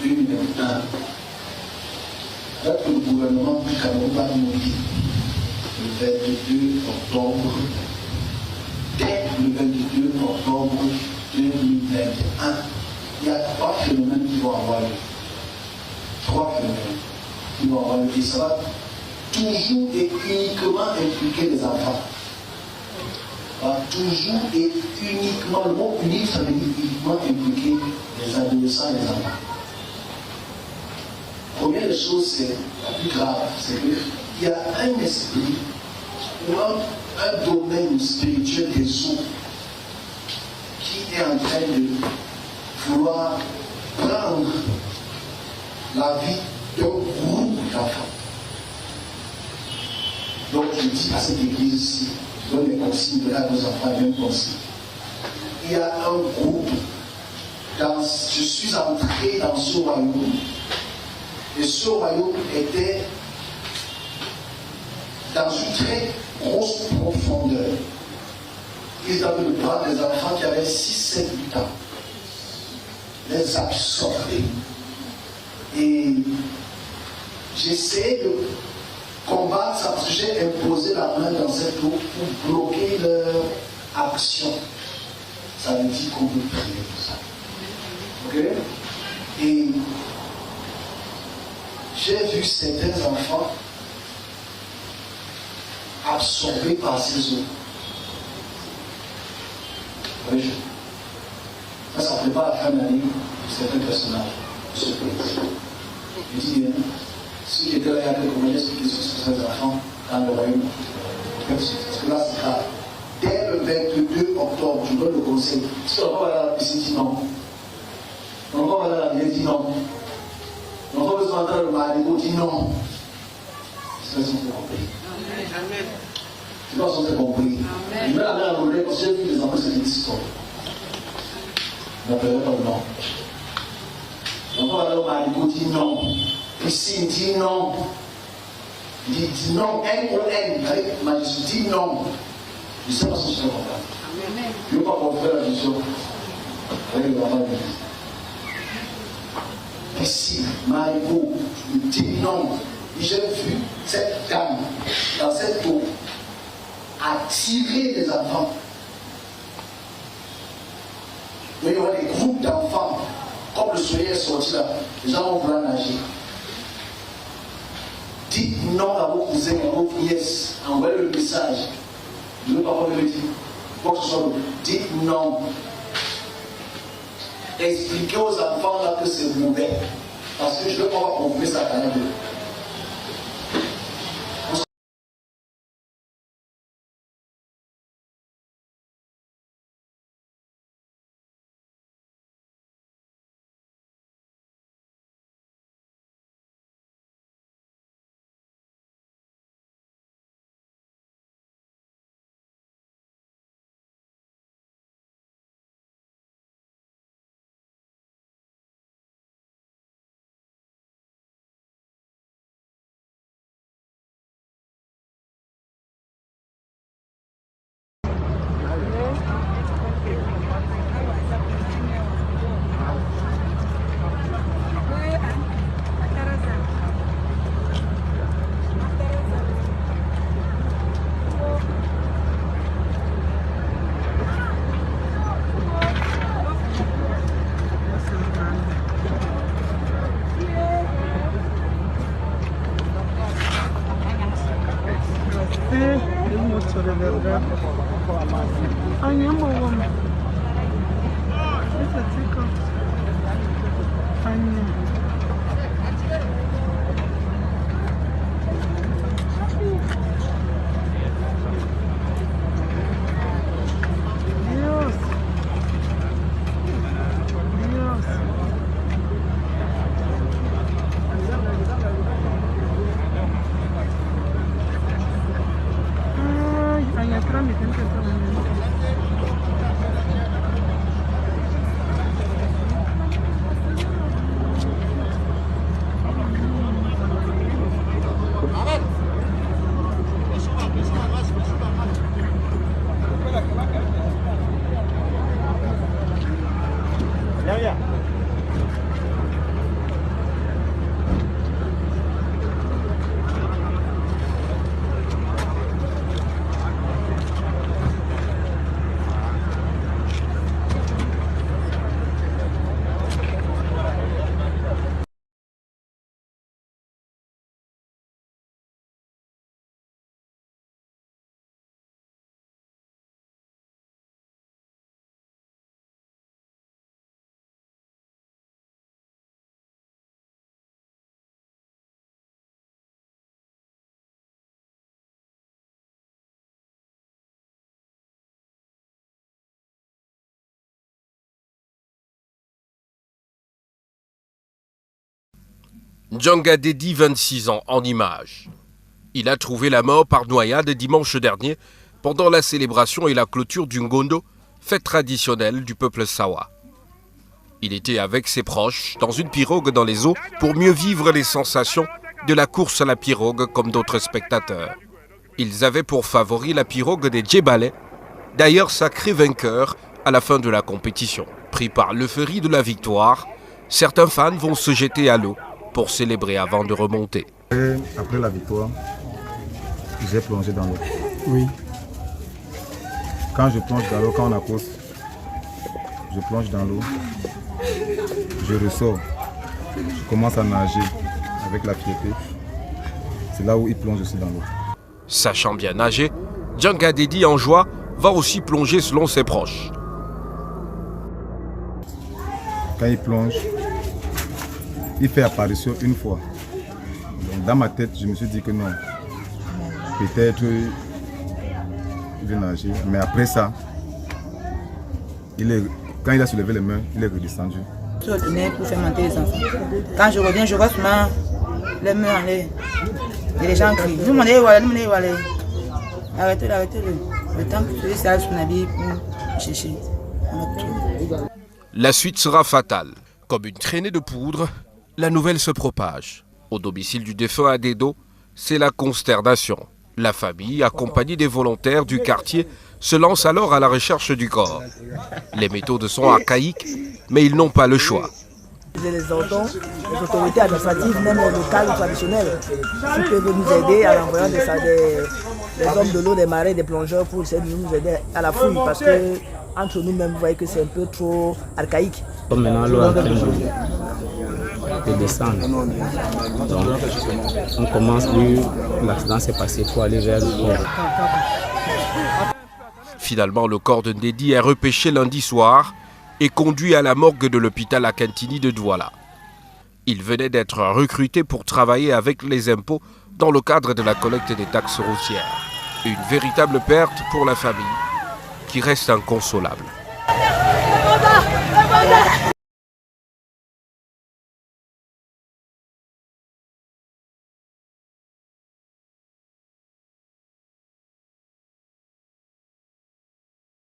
2021, le gouvernement du Cameroun va mourir le 22 octobre, dès le 22 octobre 2021, il y a 3 phénomènes qui vont avoir lieu. 3 phénomènes qui vont avoir lieu. Et ça va toujours et uniquement impliquer les enfants. Va toujours et uniquement, le mot unique, ça veut dire uniquement impliquer les adolescents et les enfants. Première chose, c'est la plus grave, c'est qu'il y a un esprit ou un domaine spirituel des eaux qui est en train de vouloir prendre la vie d'un groupe d'enfants. Donc je dis à cette église ici, je donne les consignes de là à nos enfants, les mêmes consignes. Il y a un groupe, je suis entré dans ce royaume, et ce royaume était dans une très grosse profondeur. Ils avaient le bras des enfants qui avaient 6, 7, 8 ans. Les absorber. Et j'essayais de combattre ça parce que j'ai imposé la main dans cette eau pour bloquer leur action. Ça veut dire qu'on peut prier pour ça. Ok? Et j'ai vu certains enfants absorbés par ces eaux. Oui, ça prépare la fin d'année pour certains personnages de ce pays. Je dis bien, si j'étais là il y a quelques mois, j'expliquais ce que sont ces enfants dans le royaume. Parce que là, c'est grave. Dès le 22 octobre, je donne le conseil. Si l'enfant va aller à la piscine, dit non. L'enfant va aller à la rivière, dit non. L'enfant veut s'entendre le marigot, dit non. C'est ça qu'ils ont compris. Amen. C'est pas qu'ils ont compris. Je mets la main à l'oreille parce que j'ai vu les enfants se disent je n'appellerai pas le nom. L'enfant va aller au marigot, dit non. Piscine, dit non. Il dit non, N-O-N, avec majuscule, dit non. Je ne sais pas si je peux comprendre. Je ne veux pas qu'on fasse la vision avec le enfant de Dieu. Ici, Marigot, je me dis non. J'ai vu cette dame dans cette eau attirer les enfants. Il y aura des groupes d'enfants, comme le soleil est sorti là, les gens vont vouloir nager. Dites non à vos cousins, à vos nièces, envoyez le message. Je ne veux pas qu'on le dise. Quoi que ce soit, dites non. Expliquez aux enfants là que c'est mauvais. Parce que je ne veux pas comprendre ça quand même. Djanga Dedi, 26 ans, en image. Il a trouvé la mort par noyade dimanche dernier pendant la célébration et la clôture du Ngondo, fête traditionnelle du peuple Sawa. Il était avec ses proches dans une pirogue dans les eaux pour mieux vivre les sensations de la course à la pirogue comme d'autres spectateurs. Ils avaient pour favori la pirogue des Djebalais, d'ailleurs sacré vainqueur à la fin de la compétition. Pris par l'euphorie de la victoire, certains fans vont se jeter à l'eau pour célébrer avant de remonter. Après la victoire, j'ai plongé dans l'eau. Oui. Quand je plonge dans l'eau, quand on accoste, je plonge dans l'eau, je ressors, je commence à nager avec la fierté. C'est là où il plonge aussi dans l'eau. Sachant bien nager, Djanga Dedi en joie va aussi plonger selon ses proches. Quand il plonge, il fait apparition une fois. Donc dans ma tête, je me suis dit que non, peut-être il veut nager, mais après ça, quand il a soulevé les mains, il est redescendu. Je retournais pour faire monter les enfants. Quand je reviens, je vois seulement les mains en l'air. Et les gens crient. Nous, on est où aller? Arrêtez-le. Le temps que celui s'arrête son habit pour chercher. La suite sera fatale. Comme une traînée de poudre, la nouvelle se propage. Au domicile du défunt à Dedo, c'est la consternation. La famille, accompagnée des volontaires du quartier, se lance alors à la recherche du corps. Les méthodes sont archaïques, mais ils n'ont pas le choix. Les autorités administratives, même locales ou traditionnelles, qui peuvent nous aider en envoyant des hommes de l'eau, des marins, des plongeurs pour essayer de nous aider à la fouille. Parce que entre nous-mêmes, vous voyez que c'est un peu trop archaïque. Comme maintenant, l'eau est en train de descendre. Donc, on commence, vu l'accident s'est passé, pour aller vers le corps. Finalement, le corps de Ndedi est repêché lundi soir et conduit à la morgue de l'hôpital Akantini de Douala. Il venait d'être recruté pour travailler avec les impôts dans le cadre de la collecte des taxes routières. Une véritable perte pour la famille qui reste inconsolable.